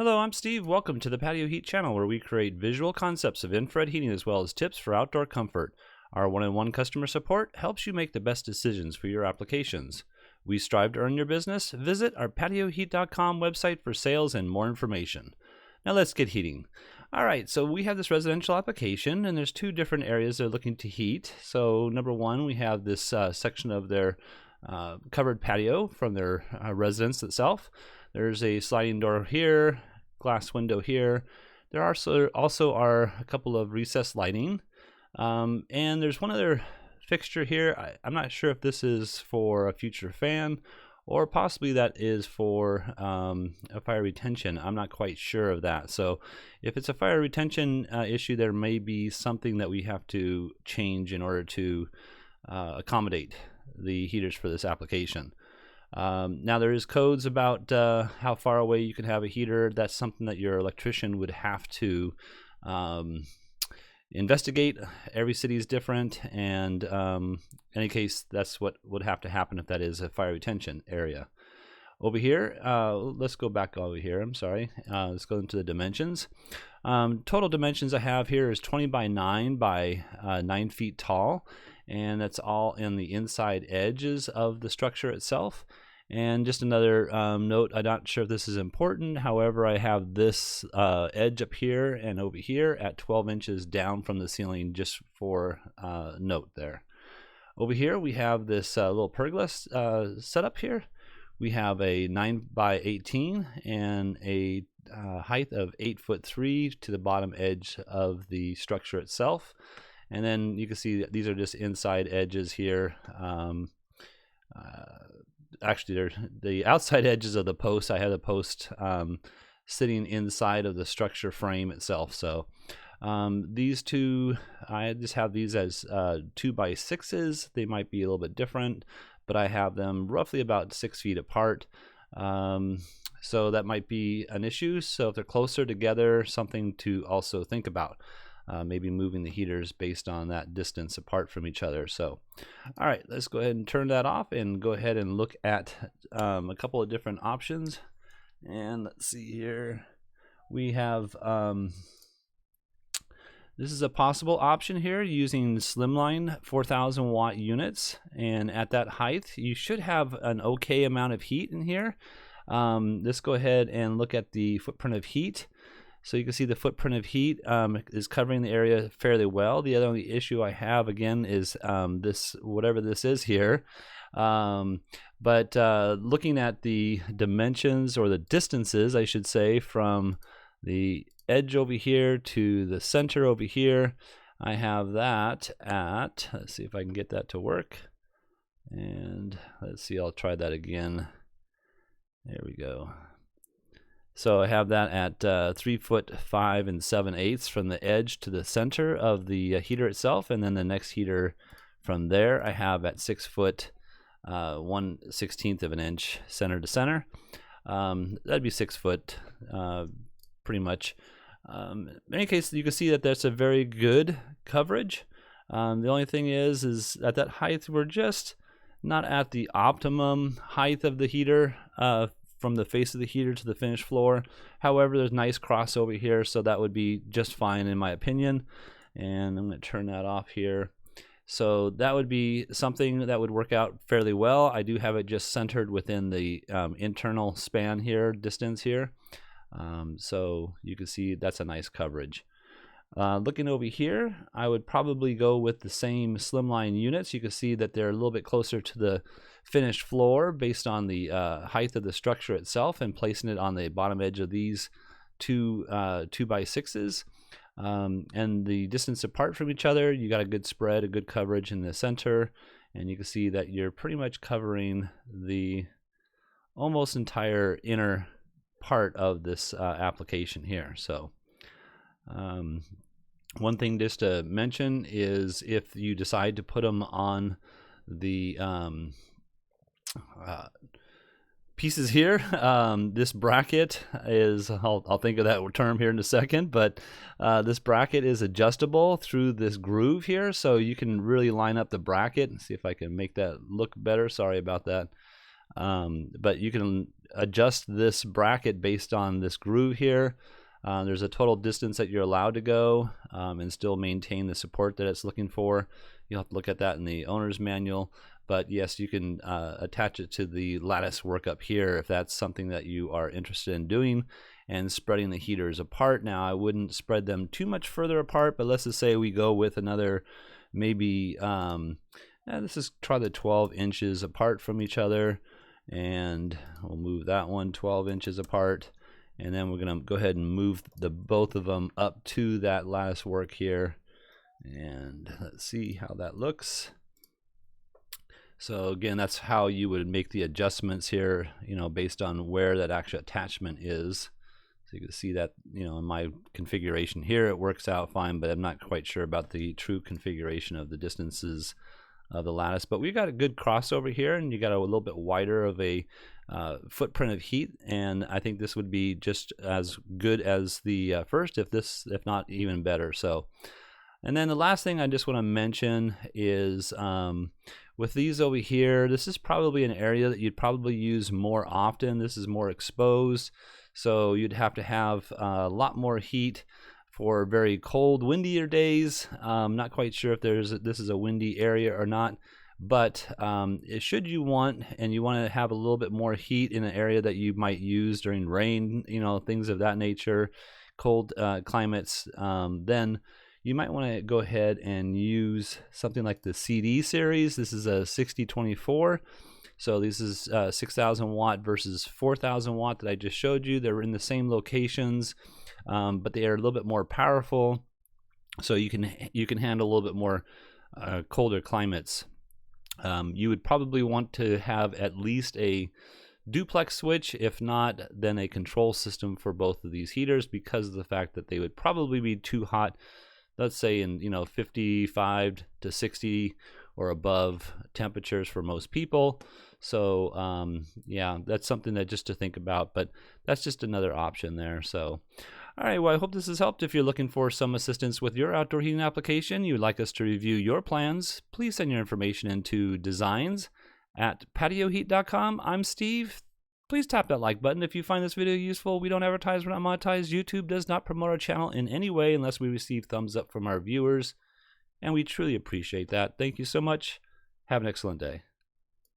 Hello, I'm Steve. Welcome to the Patio Heat channel, where we create visual concepts of infrared heating as well as tips for outdoor comfort. Our one-on-one customer support helps you make the best decisions for your applications. We strive to earn your business. Visit our patioheat.com website for sales and more information. Now let's get heating. All right, so we have this residential application, and there's two different areas they're looking to heat. So number one, we have this section of their covered patio from their residence itself. There's a sliding door here, glass window here. There also are a couple of recessed lighting, and there's one other fixture here. I'm not sure if this is for a future fan or possibly that is for a fire retention. I'm not quite sure of that. So if it's a fire retention issue, there may be something that we have to change in order to accommodate the heaters for this application. Now there is codes about how far away you can have a heater. That's something that your electrician would have to investigate. Every city is different, and in any case, that's what would have to happen if that is a fire retention area. Over here, let's go back over here. I'm sorry. Let's go into the dimensions. Total dimensions I have here is 20 by 9 by 9 feet tall, and that's all in the inside edges of the structure itself. And just another note, I'm not sure if this is important. However, I have this edge up here and over here at 12 inches down from the ceiling, just for note there. Over here, we have this little pergola setup here. We have a 9 by 18 and a height of 8'3" to the bottom edge of the structure itself. And then you can see that these are just inside edges here. Actually, they're the outside edges of the post. I have the post sitting inside of the structure frame itself. So these two, I just have these as 2 by 6s. They might be a little bit different, but I have them roughly about 6 feet apart. So that might be an issue. So if they're closer together, something to also think about. Maybe moving the heaters based on that distance apart from each other. So, all right, let's go ahead and turn that off and go ahead and look at a couple of different options. And let's see here. We have, this is a possible option here using slimline 4,000 watt units. And at that height, you should have an okay amount of heat in here. Let's go ahead and look at the footprint of heat. So you can see the footprint of heat is covering the area fairly well. The only issue I have, again, is this, whatever this is here. But looking at the dimensions, or the distances, I should say, from the edge over here to the center over here, I have that at, let's see if I can get that to work. And let's see, I'll try that again. There we go. So I have that at 3'5" 7/8" from the edge to the center of the heater itself, and then the next heater from there I have at 6 foot 1/16 of an inch center to center. That'd be 6 foot, pretty much. In any case, you can see that that's a very good coverage. The only thing is at that height we're just not at the optimum height of the heater. From the face of the heater to the finished floor. However, there's nice crossover here, so that would be just fine in my opinion. And I'm going to turn that off here. So that would be something that would work out fairly well. I do have it just centered within the internal span here, distance here. So you can see that's a nice coverage. Looking over here, I would probably go with the same slimline units. You can see that they're a little bit closer to the finished floor based on the height of the structure itself, and placing it on the bottom edge of these two 2 by 6s. And the distance apart from each other, you got a good spread, a good coverage in the center, and you can see that you're pretty much covering the almost entire inner part of this application here. So one thing just to mention is if you decide to put them on the pieces here, this bracket is, I'll think of that term here in a second, but this bracket is adjustable through this groove here, so you can really line up the bracket and see if I can make that look better. Sorry about that. But you can adjust this bracket based on this groove here. There's a total distance that you're allowed to go and still maintain the support that it's looking for. You'll have to look at that in the owner's manual. But yes, you can attach it to the lattice work up here if that's something that you are interested in doing, and spreading the heaters apart. Now, I wouldn't spread them too much further apart, but let's just say we go with another maybe, this is try the 12 inches apart from each other, and we'll move that one 12 inches apart. And then we're going to go ahead and move both of them up to that lattice work here. And let's see how that looks. So again, that's how you would make the adjustments here, based on where that actual attachment is. So you can see that, in my configuration here, it works out fine, but I'm not quite sure about the true configuration of the distances of the lattice. But we got a good crossover here, and you got a little bit wider of a footprint of heat, and I think this would be just as good as the first, if not even better. So, and then the last thing I just want to mention is with these over here, this is probably an area that you'd probably use more often. This is more exposed, so you'd have to have a lot more heat for very cold, windier days. Not quite sure if this is a windy area or not, but should you want to have a little bit more heat in an area that you might use during rain, things of that nature, cold climates, then you might want to go ahead and use something like the CD series. This is a 6024. So this is 6,000 watt versus 4,000 watt that I just showed you. They're in the same locations, but they are a little bit more powerful. So you can handle a little bit more colder climates. You would probably want to have at least a duplex switch, if not, then a control system for both of these heaters, because of the fact that they would probably be too hot, let's say in 55 to 60 or above temperatures for most people. So yeah, that's something that just to think about, but that's just another option there. So all right, well, I hope this has helped. If you're looking for some assistance with your outdoor heating application, you would like us to review your plans, please send your information into designs@patioheat.com. I'm Steve. Please tap that like button if you find this video useful. We don't advertise, we're not monetized. YouTube does not promote our channel in any way unless we receive thumbs up from our viewers, and we truly appreciate that. Thank you so much. Have an excellent day.